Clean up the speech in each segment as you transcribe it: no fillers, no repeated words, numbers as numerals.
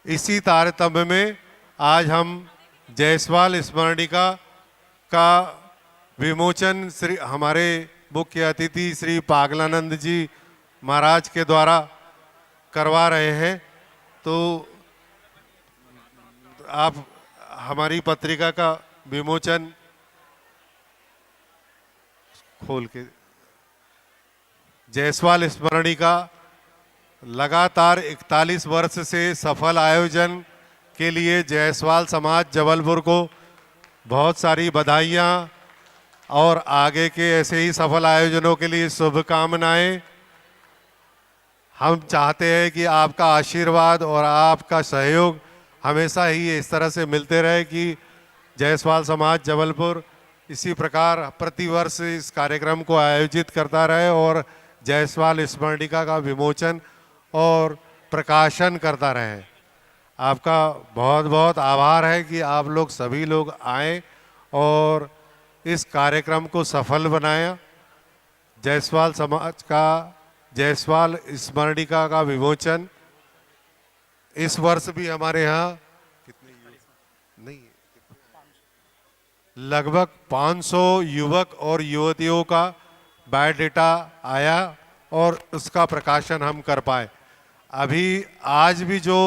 इसी तारतम्य में आज हम जायसवाल स्मरणिका का विमोचन श्री हमारे मुख्य अतिथि श्री पागलानंद जी महाराज के द्वारा करवा रहे हैं। तो आप हमारी पत्रिका का विमोचन खोल के। जायसवाल स्मरणिका लगातार 41 वर्ष से सफल आयोजन के लिए जायसवाल समाज जबलपुर को बहुत सारी बधाइयाँ और आगे के ऐसे ही सफल आयोजनों के लिए शुभकामनाएं। हम चाहते हैं कि आपका आशीर्वाद और आपका सहयोग हमेशा ही इस तरह से मिलते रहे कि जायसवाल समाज जबलपुर इसी प्रकार प्रतिवर्ष इस कार्यक्रम को आयोजित करता रहे और जायसवाल स्मरणिका का विमोचन और प्रकाशन करता रहे। आपका बहुत बहुत आभार है कि आप लोग सभी लोग आए और इस कार्यक्रम को सफल बनाया। जायसवाल समाज का जायसवाल स्मरणिका का विमोचन इस वर्ष भी हमारे यहाँ कितने नहीं लगभग 500 युवक और युवतियों का बायोडेटा आया और उसका प्रकाशन हम कर पाए। अभी आज भी जो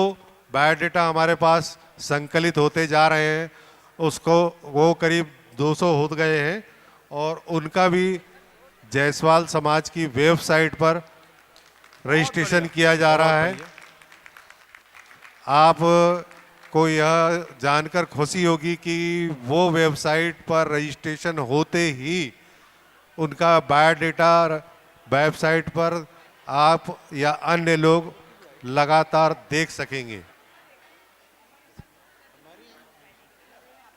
बायोडेटा हमारे पास संकलित होते जा रहे हैं उसको वो करीब 200 हो गए हैं और उनका भी जायसवाल समाज की वेबसाइट पर रजिस्ट्रेशन किया जा रहा है। आप को यह जानकर खुशी होगी कि वो वेबसाइट पर रजिस्ट्रेशन होते ही उनका बायोडेटा वेबसाइट पर आप या अन्य लोग लगातार देख सकेंगे।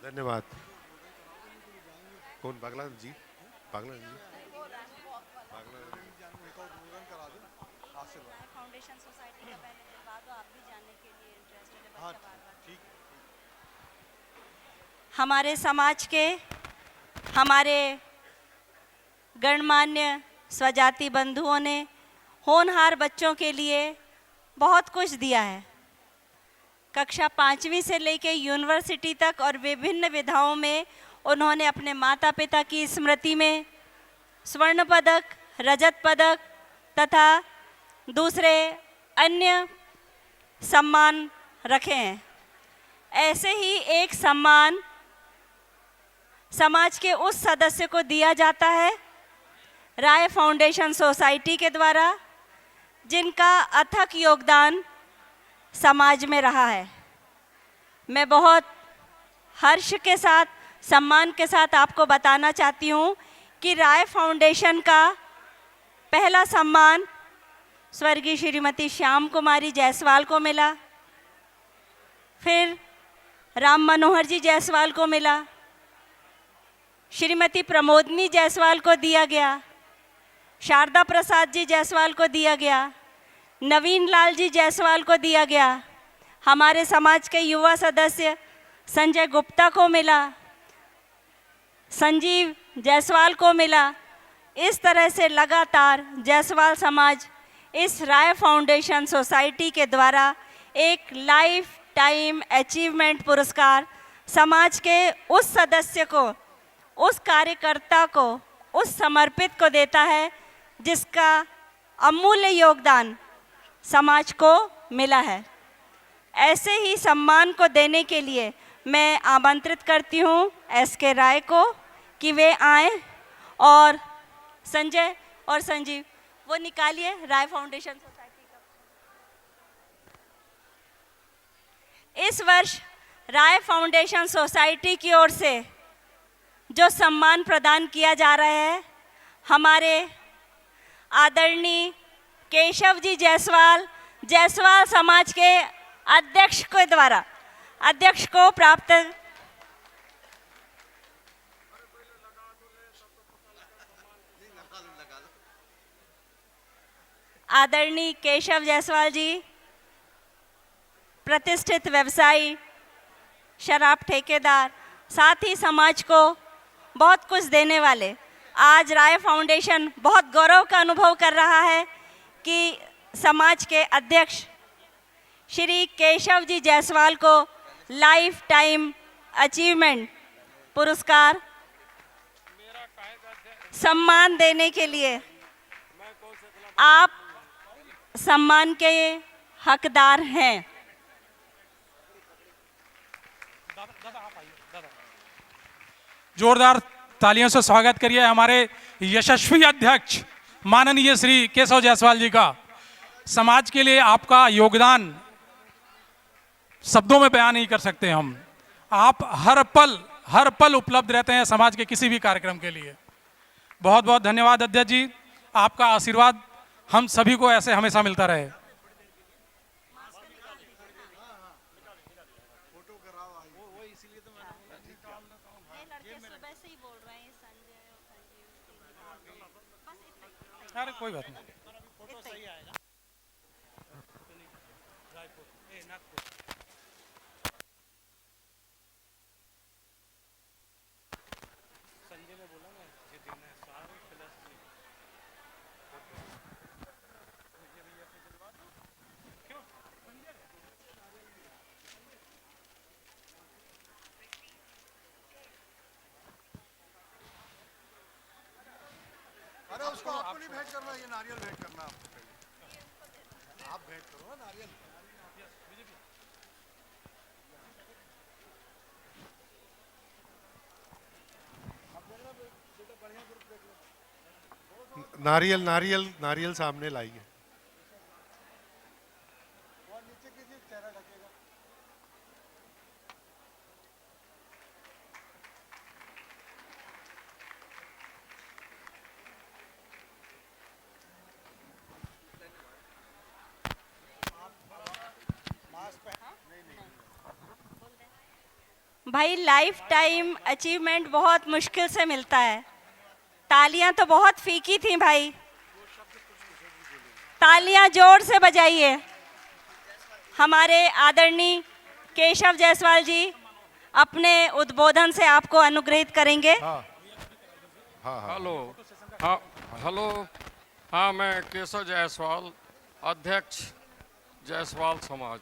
धन्यवाद। कौन पागलानंद जी? पागलानंद जी फाउंडेशन सोसाइटी का पहले दिलवा दो, आप भी जानने के लिए इंटरेस्टेड है बच्चा बार-बार। हमारे समाज के हमारे गणमान्य स्वजाति बंधुओं ने होनहार बच्चों के लिए बहुत कुछ दिया है। कक्षा 5वीं से लेकर यूनिवर्सिटी तक और विभिन्न विधाओं में उन्होंने अपने माता पिता की स्मृति में स्वर्ण पदक, रजत पदक तथा दूसरे अन्य सम्मान रखे हैं। ऐसे ही एक सम्मान समाज के उस सदस्य को दिया जाता है राय फाउंडेशन सोसाइटी के द्वारा जिनका अथक योगदान समाज में रहा है। मैं बहुत हर्ष के साथ, सम्मान के साथ आपको बताना चाहती हूँ कि राय फाउंडेशन का पहला सम्मान स्वर्गीय श्रीमती श्याम कुमारी जायसवाल को मिला, फिर राम मनोहर जी जायसवाल को मिला, श्रीमती प्रमोदनी जायसवाल को दिया गया, शारदा प्रसाद जी जायसवाल को दिया गया, नवीन लाल जी जायसवाल को दिया गया, हमारे समाज के युवा सदस्य संजय गुप्ता को मिला, संजीव जायसवाल को मिला। इस तरह से लगातार जायसवाल समाज इस राय फाउंडेशन सोसाइटी के द्वारा एक लाइफ टाइम अचीवमेंट पुरस्कार समाज के उस सदस्य को, उस कार्यकर्ता को, उस समर्पित को देता है जिसका अमूल्य योगदान समाज को मिला है। ऐसे ही सम्मान को देने के लिए मैं आमंत्रित करती हूँ एसके राय को कि वे आएँ और संजय और संजीव वो निकालिए राय फाउंडेशन सोसाइटी का। इस वर्ष राय फाउंडेशन सोसाइटी की ओर से जो सम्मान प्रदान किया जा रहा है हमारे आदरणीय केशव जी जायसवाल, जायसवाल समाज के अध्यक्ष के द्वारा अध्यक्ष को प्राप्त आदरणीय केशव जायसवाल जी प्रतिष्ठित व्यवसायी, शराब ठेकेदार, साथ ही समाज को बहुत कुछ देने वाले। आज राय फाउंडेशन बहुत गौरव का अनुभव कर रहा है कि समाज के अध्यक्ष श्री केशव जी जायसवाल को लाइफ टाइम अचीवमेंट पुरस्कार सम्मान देने के लिए आप सम्मान के हकदार हैं। जोरदार तालियों से स्वागत करिए हमारे यशस्वी अध्यक्ष माननीय श्री केशव जायसवाल जी का। समाज के लिए आपका योगदान शब्दों में बयान नहीं कर सकते हम। आप हर पल उपलब्ध रहते हैं समाज के किसी भी कार्यक्रम के लिए। बहुत बहुत धन्यवाद अध्यक्ष जी, आपका आशीर्वाद हम सभी को ऐसे हमेशा मिलता रहे। अरे कोई बात नहीं। अरे उसको आपको नहीं भेंट करना, ये नारियल भेंट करना आपको पहले। आप भेंट करो ना नारियल। नारियल नारियल नारियल सामने लाइए। भाई लाइफ टाइम अचीवमेंट बहुत मुश्किल से मिलता है। तालियां तो बहुत फीकी थी भाई, तालियां जोर से बजाइए। हमारे आदरणीय केशव जायसवाल जी अपने उद्बोधन से आपको अनुग्रहित करेंगे। हेलो, हाँ हेलो, हाँ मैं केशव जायसवाल, अध्यक्ष जायसवाल समाज।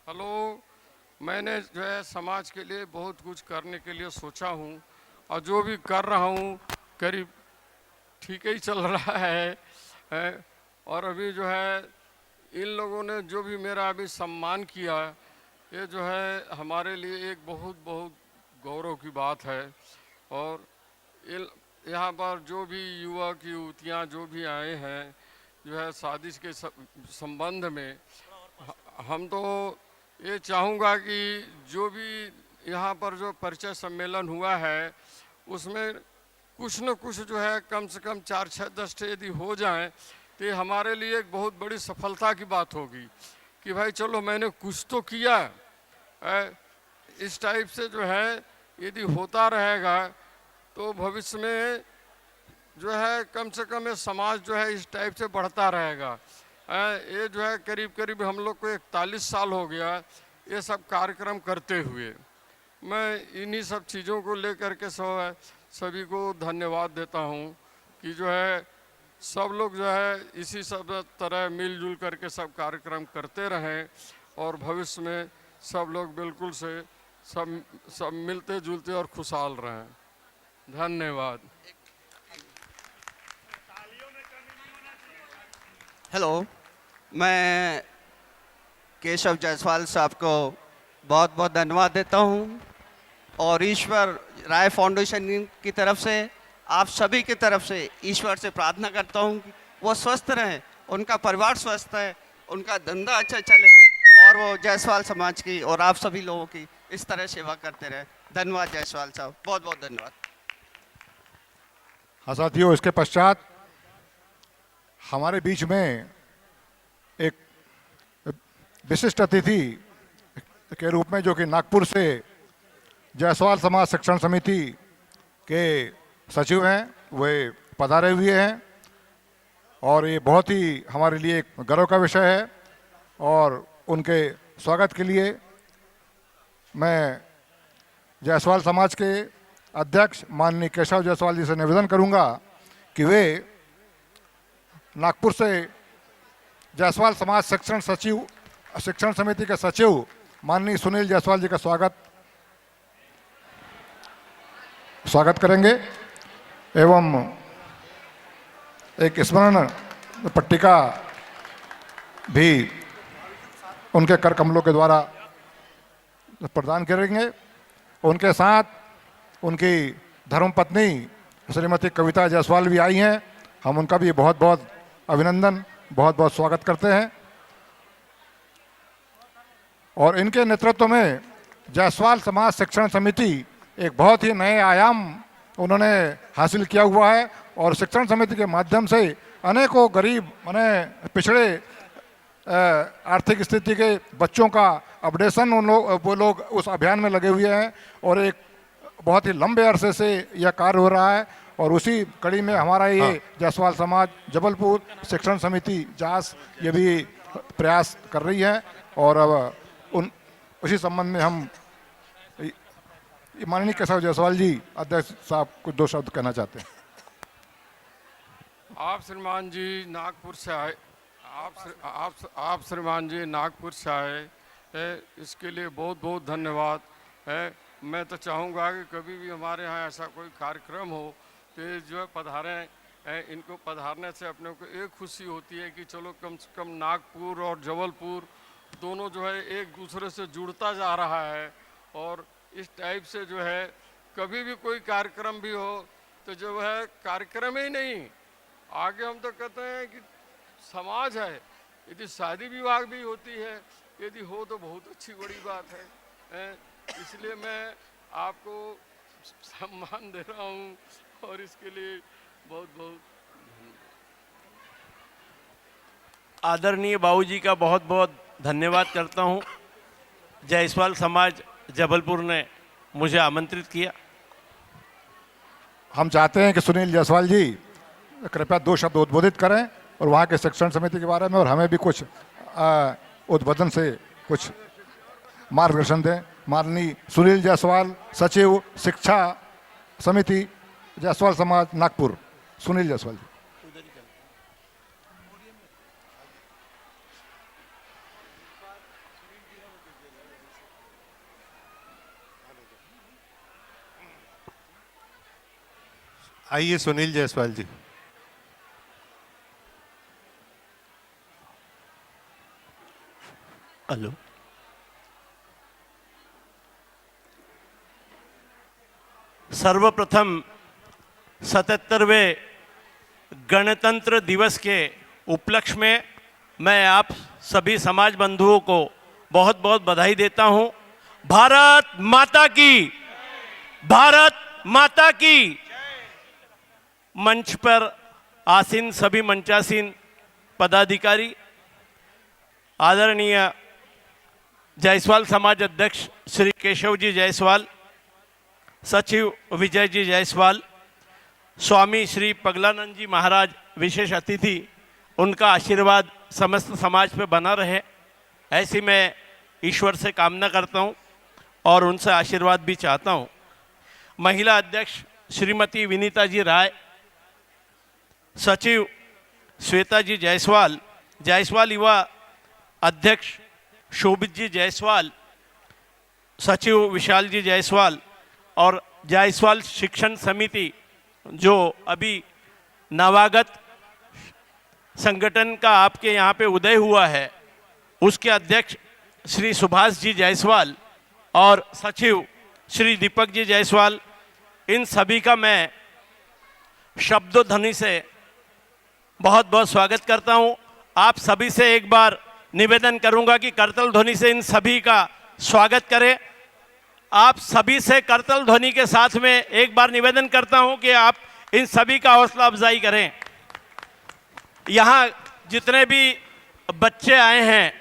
हेलो, मैंने जो है समाज के लिए बहुत कुछ करने के लिए सोचा हूँ और जो भी कर रहा हूँ करीब ठीक ही चल रहा है। और अभी जो है इन लोगों ने जो भी मेरा अभी सम्मान किया, ये जो है हमारे लिए एक बहुत बहुत गौरव की बात है। और यहाँ पर जो भी युवक युवतियाँ जो भी आए हैं जो है शादी के संबंध में, हम तो ये चाहूँगा कि जो भी यहाँ पर जो परिचय सम्मेलन हुआ है उसमें कुछ न कुछ जो है कम से कम 4, 6, 10 यदि हो जाएं तो ये हमारे लिए एक बहुत बड़ी सफलता की बात होगी कि भाई चलो मैंने कुछ तो किया। इस टाइप से जो है यदि होता रहेगा तो भविष्य में जो है कम से कम ये समाज जो है इस टाइप से बढ़ता रहेगा। ये जो है करीब करीब हम लोग को 41 साल हो गया ये सब कार्यक्रम करते हुए। मैं इन्हीं सब चीज़ों को लेकर के सभी को धन्यवाद देता हूँ कि जो है सब लोग जो है इसी सब तरह मिलजुल करके सब कार्यक्रम करते रहें और भविष्य में सब लोग बिल्कुल से सब मिलते जुलते और खुशहाल रहें। धन्यवाद। हेलो, मैं केशव जायसवाल साहब को बहुत बहुत धन्यवाद देता हूं और ईश्वर राय फाउंडेशन की तरफ से आप सभी की तरफ से ईश्वर से प्रार्थना करता हूं कि वो स्वस्थ रहें, उनका परिवार स्वस्थ है, उनका धंधा अच्छा चले और वो जायसवाल समाज की और आप सभी लोगों की इस तरह सेवा करते रहें। धन्यवाद जायसवाल साहब, बहुत बहुत धन्यवाद। हाँ साथियों, इसके पश्चात हमारे बीच में एक विशिष्ट अतिथि के रूप में जो कि नागपुर से जायसवाल समाज शिक्षण समिति के सचिव हैं, वे पधारे हुए हैं और ये बहुत ही हमारे लिए एक गर्व का विषय है और उनके स्वागत के लिए मैं जायसवाल समाज के अध्यक्ष माननीय केशव जायसवाल जी से निवेदन करूंगा कि वे नागपुर से जायसवाल समाज शिक्षण समिति के सचिव माननीय सुनील जायसवाल जी का स्वागत करेंगे एवं एक स्मरण पट्टिका भी उनके कर कमलों के द्वारा प्रदान करेंगे। उनके साथ उनकी धर्मपत्नी श्रीमती कविता जायसवाल भी आई हैं। हम उनका भी बहुत बहुत अभिनंदन, बहुत बहुत स्वागत करते हैं। और इनके नेतृत्व में जायसवाल समाज शिक्षण समिति एक बहुत ही नए आयाम उन्होंने हासिल किया हुआ है और शिक्षण समिति के माध्यम से अनेकों गरीब माने पिछड़े आर्थिक स्थिति के बच्चों का अपडेशन वो लोग उस अभियान में लगे हुए हैं और एक बहुत ही लंबे अरसे से यह कार्य हो रहा है। और उसी कड़ी में हमारा ये जायसवाल समाज जबलपुर शिक्षण समिति जास ये भी प्रयास कर रही है और अब उसी संबंध में हम माननीय केशव जायसवाल जी अध्यक्ष साहब कुछ दो शब्द कहना चाहते हैं। आप श्रीमान जी नागपुर से आए, आप श्रीमान जी नागपुर से आए है, इसके लिए बहुत बहुत धन्यवाद है। मैं तो चाहूँगा कि कभी भी हमारे यहाँ ऐसा कोई कार्यक्रम हो तो जो है पधारें। इनको पधारने से अपने को एक खुशी होती है कि चलो कम से कम नागपुर और जबलपुर दोनों जो है एक दूसरे से जुड़ता जा रहा है। और इस टाइप से जो है कभी भी कोई कार्यक्रम भी हो तो जो है कार्यक्रम ही नहीं, आगे हम तो कहते हैं कि समाज है। यदि शादी विवाह भी होती है, यदि हो तो बहुत अच्छी बड़ी बात है। इसलिए मैं आपको सम्मान दे रहा हूँ और इसके लिए बहुत बहुत आदरणीय बाबूजी का बहुत बहुत धन्यवाद करता हूँ। जायसवाल समाज जबलपुर ने मुझे आमंत्रित किया। हम चाहते हैं कि सुनील जायसवाल जी कृपया दो शब्द उद्बोधित करें और वहाँ के शिक्षण समिति के बारे में और हमें भी कुछ उद्बोधन से कुछ मार्गदर्शन दें। माननीय सुनील जायसवाल, सचिव शिक्षा समिति जायसवाल समाज नागपुर। सुनील जायसवाल जी। आइए सुनील जायसवाल जी। हेलो, सर्वप्रथम 77वें गणतंत्र दिवस के उपलक्ष्य में मैं आप सभी समाज बंधुओं को बहुत बहुत बधाई देता हूं। भारत माता की, भारत माता की। मंच पर आसीन सभी मंचासीन पदाधिकारी, आदरणीय जायसवाल समाज अध्यक्ष श्री केशव जी जायसवाल, सचिव विजय जी जायसवाल, स्वामी श्री पगलानंद जी महाराज विशेष अतिथि, उनका आशीर्वाद समस्त समाज पे बना रहे ऐसी मैं ईश्वर से कामना करता हूं और उनसे आशीर्वाद भी चाहता हूं। महिला अध्यक्ष श्रीमती विनीता जी राय, सचिव श्वेता जी जायसवाल, जायसवाल युवा अध्यक्ष शोभित जी जायसवाल, सचिव विशाल जी जायसवाल और जायसवाल शिक्षण समिति जो अभी नवागत संगठन का आपके यहाँ पे उदय हुआ है, उसके अध्यक्ष श्री सुभाष जी जायसवाल और सचिव श्री दीपक जी जायसवाल, इन सभी का मैं शब्दोध्वनि से बहुत बहुत स्वागत करता हूं। आप सभी से एक बार निवेदन करूंगा कि करतल ध्वनि से इन सभी का स्वागत करें। आप सभी से करतल ध्वनि के साथ में एक बार निवेदन करता हूं कि आप इन सभी का हौसला अफजाई करें। यहाँ जितने भी बच्चे आए हैं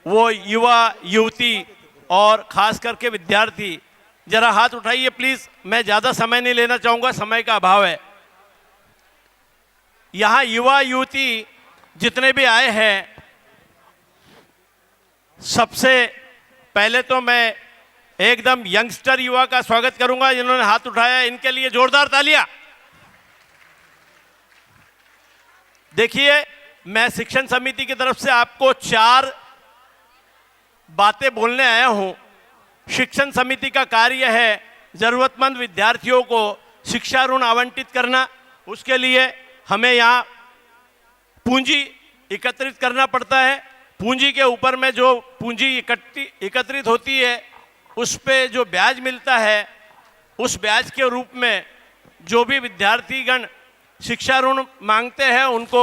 वो युवा युवती और खास करके विद्यार्थी, जरा हाथ उठाइए प्लीज। मैं ज़्यादा समय नहीं लेना चाहूँगा, समय का अभाव है। यहाँ युवा युवती जितने भी आए हैं सबसे पहले तो मैं एकदम यंगस्टर युवा का स्वागत करूंगा जिन्होंने हाथ उठाया, इनके लिए जोरदार तालियां। देखिए, मैं शिक्षण समिति की तरफ से आपको 4 बातें बोलने आया हूं। शिक्षण समिति का कार्य है जरूरतमंद विद्यार्थियों को शिक्षा ऋण आवंटित करना। उसके लिए हमें यहाँ पूंजी एकत्रित करना पड़ता है। पूंजी के ऊपर में जो पूंजी एकत्रित होती है उस पे जो ब्याज मिलता है, उस ब्याज के रूप में जो भी विद्यार्थीगण शिक्षा ऋण मांगते हैं उनको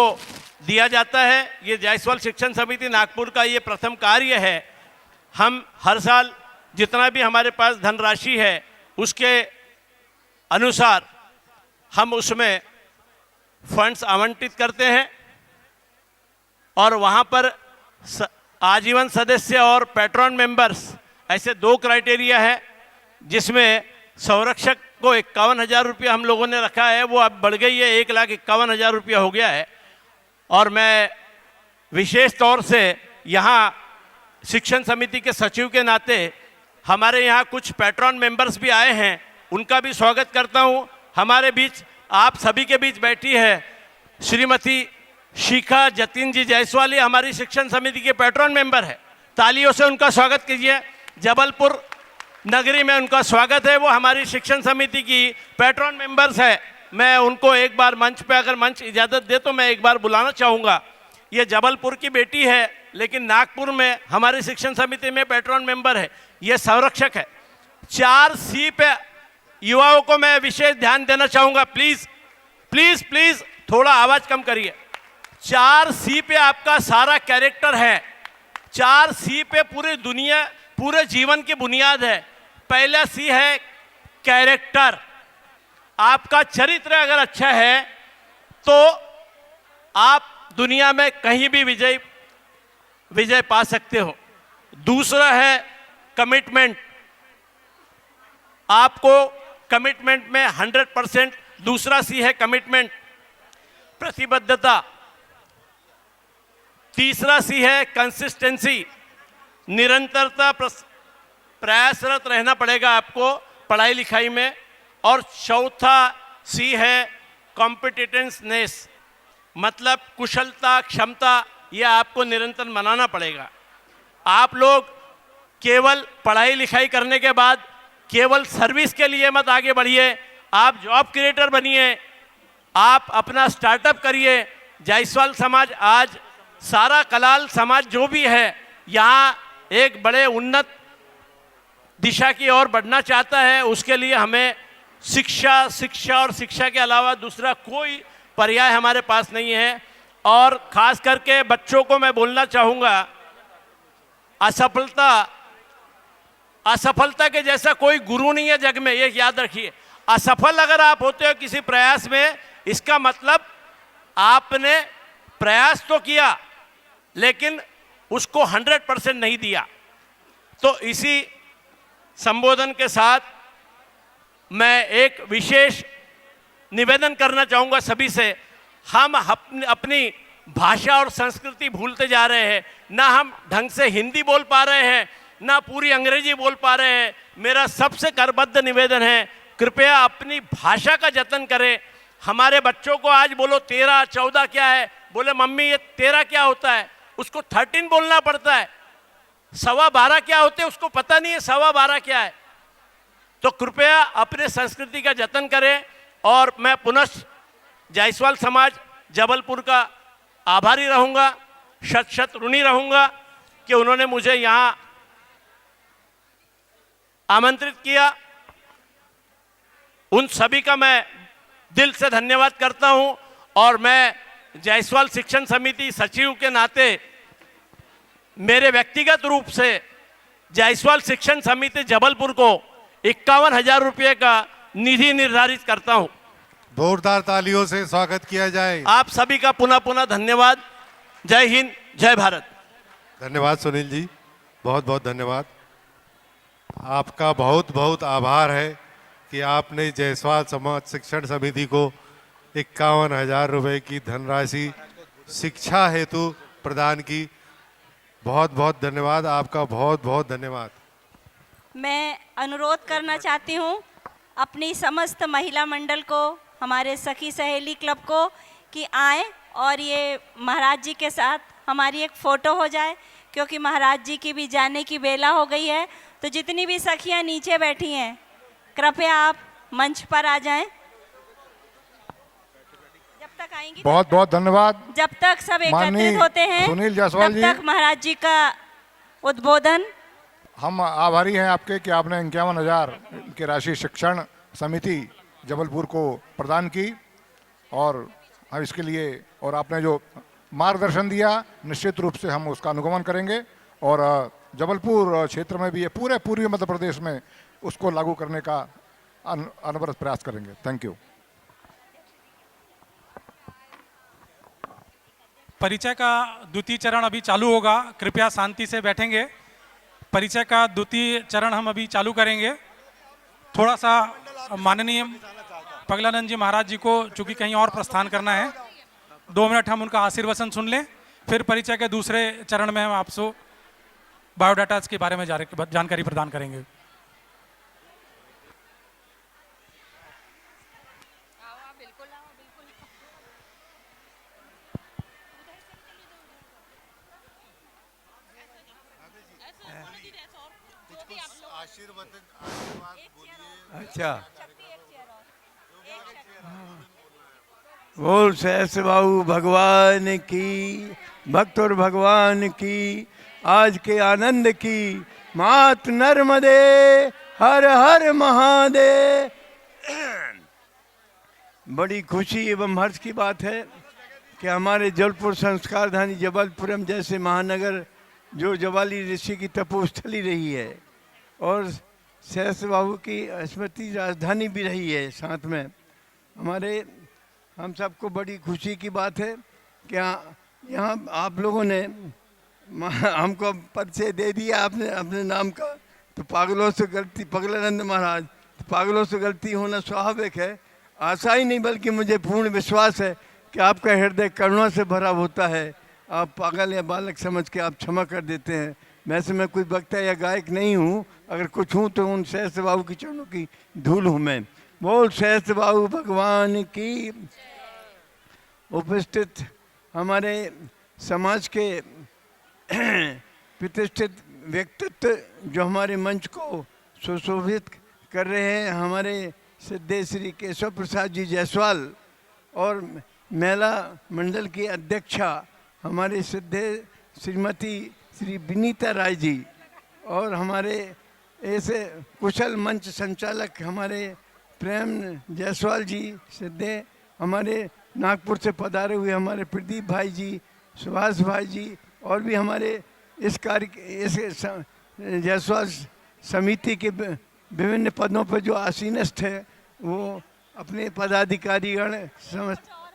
दिया जाता है। ये जायसवाल शिक्षण समिति नागपुर का ये प्रथम कार्य है। हम हर साल जितना भी हमारे पास धनराशि है उसके अनुसार हम उसमें फंड्स आवंटित करते हैं और वहाँ पर आजीवन सदस्य और पैट्रॉन मेंबर्स ऐसे 2 क्राइटेरिया है, जिसमें संरक्षक को 51,000 रुपया हम लोगों ने रखा है, वो अब बढ़ गई है, 1,51,000 रुपया हो गया है। और मैं विशेष तौर से यहाँ शिक्षण समिति के सचिव के नाते हमारे यहाँ कुछ पैट्रॉन मेंबर्स भी आए हैं, उनका भी स्वागत करता हूँ। हमारे बीच आप सभी के बीच बैठी है श्रीमती शिखा जतिन जी जायसवाल, हमारी शिक्षण समिति के पैट्रॉन मेंबर है। तालियों से उनका स्वागत कीजिए। जबलपुर नगरी में उनका स्वागत है, वो हमारी शिक्षण समिति की पैट्रॉन मेंबर्स है। मैं उनको एक बार मंच पे, अगर मंच इजाज़त दे तो मैं एक बार बुलाना चाहूँगा। ये जबलपुर की बेटी है लेकिन नागपुर में हमारी शिक्षण समिति में पैट्रॉन मेंबर है, ये संरक्षक है। 4C पे युवाओं को मैं विशेष ध्यान देना चाहूँगा। प्लीज़ प्लीज़ प्लीज़ थोड़ा आवाज़ कम करिए। 4C पे आपका सारा कैरेक्टर है। 4C पे पूरी दुनिया, पूरे जीवन की बुनियाद है। पहला C है कैरेक्टर। आपका चरित्र अगर अच्छा है तो आप दुनिया में कहीं भी विजय पा सकते हो। दूसरा है कमिटमेंट। आपको कमिटमेंट में 100%। दूसरा C है कमिटमेंट, प्रतिबद्धता। तीसरा C है कंसिस्टेंसी, निरंतरता, प्रयासरत रहना पड़ेगा आपको पढ़ाई लिखाई में। और चौथा C है कॉम्पिटिटेंसनेस, मतलब कुशलता, क्षमता, यह आपको निरंतर मनाना पड़ेगा। आप लोग केवल पढ़ाई लिखाई करने के बाद केवल सर्विस के लिए मत आगे बढ़िए, आप जॉब क्रिएटर बनिए, आप अपना स्टार्टअप करिए। जायसवाल समाज आज सारा कलाल समाज जो भी है यहाँ एक बड़े उन्नत दिशा की ओर बढ़ना चाहता है। उसके लिए हमें शिक्षा और शिक्षा के अलावा दूसरा कोई पर्याय हमारे पास नहीं है। और खास करके बच्चों को मैं बोलना चाहूँगा, असफलता के जैसा कोई गुरु नहीं है जग में, ये याद रखिए। असफल अगर आप होते हो किसी प्रयास में, इसका मतलब आपने प्रयास तो किया लेकिन उसको 100% नहीं दिया। तो इसी संबोधन के साथ मैं एक विशेष निवेदन करना चाहूँगा सभी से। हम अपनी भाषा और संस्कृति भूलते जा रहे हैं, ना हम ढंग से हिंदी बोल पा रहे हैं, ना पूरी अंग्रेजी बोल पा रहे हैं। मेरा सबसे करबद्ध निवेदन है, कृपया अपनी भाषा का जतन करें। हमारे बच्चों को आज बोलो 13, 14 क्या है, बोले मम्मी ये 13 क्या होता है, उसको 13 बोलना पड़ता है। 12.15 क्या होते हैं उसको पता नहीं है 12.15 क्या है। तो कृपया अपने संस्कृति का जतन करें। और मैं पुनः जायसवाल समाज जबलपुर का आभारी रहूँगा, शत ऋणी रहूँगा कि उन्होंने मुझे यहाँ आमंत्रित किया। उन सभी का मैं दिल से धन्यवाद करता हूँ। और मैं जायसवाल शिक्षण समिति सचिव के नाते मेरे व्यक्तिगत रूप से जायसवाल शिक्षण समिति जबलपुर को 51,000 रुपये का निधि निर्धारित करता हूँ। जोरदार तालियों से स्वागत किया जाए। आप सभी का पुनः धन्यवाद। जय हिंद, जय भारत। धन्यवाद सुनील जी, बहुत बहुत धन्यवाद। आपका बहुत बहुत आभार है कि आपने जायसवाल समाज शिक्षण समिति को 51,000 रुपये की धनराशि शिक्षा हेतु प्रदान की। बहुत बहुत धन्यवाद, आपका बहुत बहुत धन्यवाद। मैं अनुरोध करना चाहती हूँ अपनी समस्त महिला मंडल को, हमारे सखी सहेली क्लब को, कि आएँ और ये महाराज जी के साथ हमारी एक फ़ोटो हो जाए, क्योंकि महाराज जी की भी जाने की बेला हो गई है। तो जितनी भी सखियाँ नीचे बैठी हैं, कृपया आप मंच पर आ जाएं। जब तक आएंगी, बहुत बहुत धन्यवाद। जब तक सब माननीय एकत्रित होते हैं, सुनील जायसवाल तब जी। तक महाराज जी का उद्बोधन। हम आभारी हैं आपके कि आपने 51,000 की राशि शिक्षण समिति जबलपुर को प्रदान की, और हम इसके लिए और आपने जो मार्गदर्शन दिया, निश्चित रूप से हम उसका अनुगमन करेंगे और जबलपुर क्षेत्र में भी, ये पूरे पूर्वी मध्य प्रदेश में उसको लागू करने का अनवरत प्रयास करेंगे। Thank you. परिचय का द्वितीय चरण अभी चालू होगा, कृपया शांति से बैठेंगे। परिचय का द्वितीय चरण हम अभी चालू करेंगे। थोड़ा सा माननीय पगलानंद जी महाराज जी को चूंकि कहीं और प्रस्थान करना है, 2 मिनट हम उनका आशीर्वचन सुन लें, फिर परिचय के दूसरे चरण में हम आपको बायोडाटास के बारे में जानकारी प्रदान करेंगे। अच्छा, बोल सहस्त्र बाबू भगवान की, भक्त और भगवान की, आज के आनंद की, मात नर्मदे, हर हर महादेव। बड़ी खुशी एवं हर्ष की बात है कि हमारे जबलपुर संस्कारधानी जबलपुरम जैसे महानगर, जो जवाली ऋषि की तपोस्थली रही है और सहस्त्र बाबू की स्मृति राजधानी भी रही है साथ में, हमारे हम सबको बड़ी खुशी की बात है कि यहाँ आप लोगों ने हमको परिचय दे दिया आपने अपने नाम का। तो पागलों से गलती, पगलानंद महाराज, तो पागलों से गलती होना स्वाभाविक है। आशा ही नहीं बल्कि मुझे पूर्ण विश्वास है कि आपका हृदय करुणा से भरा होता है। आप पागल या बालक समझ के आप क्षमा कर देते हैं। वैसे मैं कोई वक्ता या गायक नहीं हूँ, अगर कुछ हूँ तो उन सहस्त्र बाबू की चरणों की धूल हूँ मैं। बोल सहस्त्र बाबू भगवान की। उपस्थित हमारे समाज के प्रतिष्ठित व्यक्तित्व जो हमारे मंच को सुशोभित कर रहे हैं, हमारे सिद्धे श्री केशव प्रसाद जी जायसवाल और महिला मंडल की अध्यक्षा हमारे सिद्धे श्रीमती श्री विनीता राय जी, और हमारे ऐसे कुशल मंच संचालक हमारे प्रेम जायसवाल जी सिद्धे, हमारे नागपुर से पधारे हुए हमारे प्रदीप भाई जी, सुभाष भाई जी, और भी हमारे इस जायसवाल समिति के विभिन्न पदों पर जो आसीनस्थ है, वो अपने पदाधिकारीगण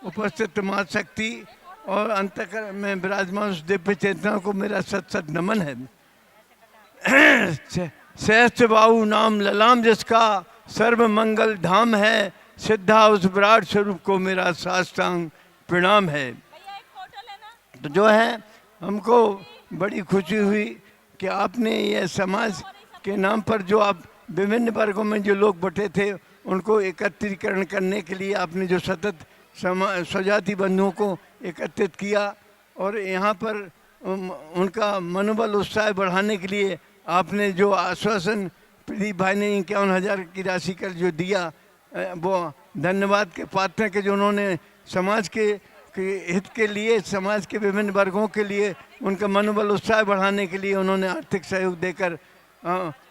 उपस्थित माँ शक्ति और अंतकर में विराजमान उस दिव्य चेतना को मेरा सत सत नमन है। सहस्त्र बाहु नाम ललाम जिसका सर्व मंगल धाम है, सिद्धा उस विराट स्वरूप को मेरा साष्टांग प्रणाम है। तो जो है हमको बड़ी खुशी हुई कि आपने ये समाज के नाम पर जो आप विभिन्न वर्गों में जो लोग बटे थे उनको एकत्रीकरण करने के लिए आपने जो सतत स्वजाति बंधुओं को एकत्रित किया और यहाँ पर उनका मनोबल उत्साह बढ़ाने के लिए आपने जो आश्वासन प्रदीप भाई ने 51,000 की राशि का जो दिया, वो धन्यवाद के पात्र के जो उन्होंने समाज के हित के लिए, समाज के विभिन्न वर्गों के लिए उनका मनोबल उत्साह बढ़ाने के लिए उन्होंने आर्थिक सहयोग देकर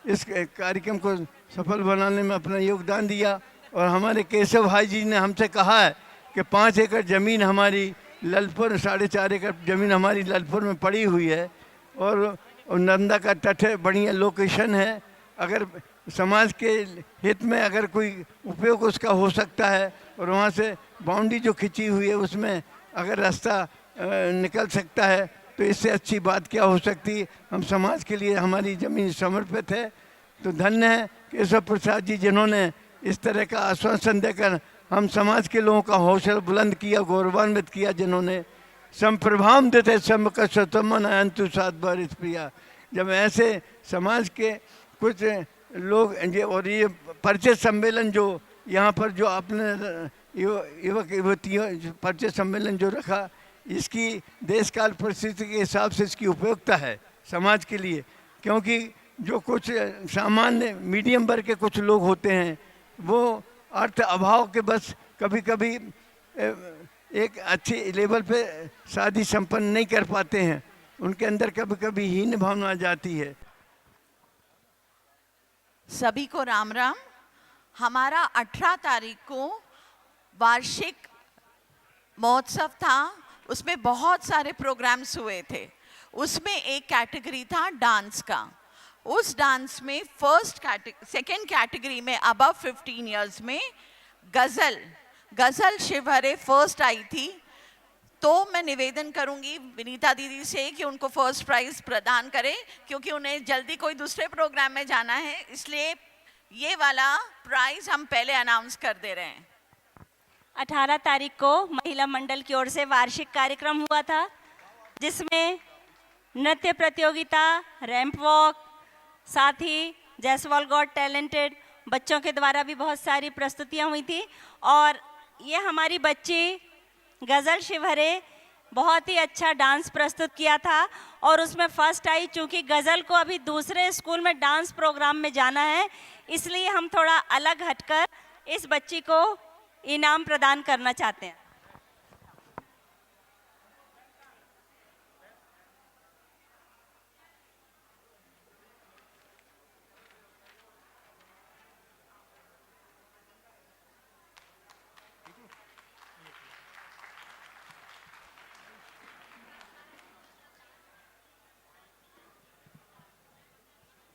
इस कार्यक्रम को सफल बनाने में अपना योगदान दिया। और हमारे केशव भाई जी ने हमसे कहा है कि 5 एकड़ ज़मीन हमारी ललपुर, 4.5 एकड़ ज़मीन हमारी ललपुर में पड़ी हुई है और नर्मदा का तट है, बढ़िया लोकेशन है। अगर समाज के हित में अगर कोई उपयोग उसका हो सकता है और वहाँ से बाउंड्री जो खिंची हुई है उसमें अगर रास्ता निकल सकता है तो इससे अच्छी बात क्या हो सकती। हम समाज के लिए हमारी ज़मीन समर्पित है। तो धन्य है केशव प्रसाद जी जिन्होंने इस तरह का आश्वासन देकर हम समाज के लोगों का हौसला बुलंद किया, गौरवान्वित किया, जिन्होंने संप्रभाम देते समकसमन अंतु सात बार इस प्रिया। जब ऐसे समाज के कुछ लोग और ये परिचय सम्मेलन जो यहाँ पर जो आपने युवक युवतियों परिचय सम्मेलन जो रखा, इसकी देश काल परिस्थिति के हिसाब से इसकी उपयोगिता है समाज के लिए। क्योंकि जो कुछ सामान्य मीडियम वर्ग के कुछ लोग होते हैं वो अर्थ अभाव के बस कभी कभी एक अच्छी लेवल पे शादी संपन्न नहीं कर पाते हैं, उनके अंदर कभी कभी हीन भावना आ जाती है। सभी को राम राम। हमारा 18 तारीख को वार्षिक महोत्सव था, उसमें बहुत सारे प्रोग्राम्स हुए थे। उसमें एक कैटेगरी था डांस का। उस डांस में सेकंड कैटेगरी में अबव 15 इयर्स में गज़ल शिवहरे फर्स्ट आई थी। तो मैं निवेदन करूंगी विनीता दीदी से कि उनको फर्स्ट प्राइज़ प्रदान करें, क्योंकि उन्हें जल्दी कोई दूसरे प्रोग्राम में जाना है, इसलिए ये वाला प्राइज़ हम पहले अनाउंस कर दे रहे हैं। 18 तारीख को महिला मंडल की ओर से वार्षिक कार्यक्रम हुआ था, जिसमें नृत्य प्रतियोगिता, रैंप वॉक, साथ ही जायसवाल गॉट टैलेंटेड बच्चों के द्वारा भी बहुत सारी प्रस्तुतियां हुई थी। और ये हमारी बच्ची गज़ल शिवहरे बहुत ही अच्छा डांस प्रस्तुत किया था और उसमें फर्स्ट आई। चूँकि गज़ल को अभी दूसरे स्कूल में डांस प्रोग्राम में जाना है, इसलिए हम थोड़ा अलग हटकर इस बच्ची को इनाम प्रदान करना चाहते हैं।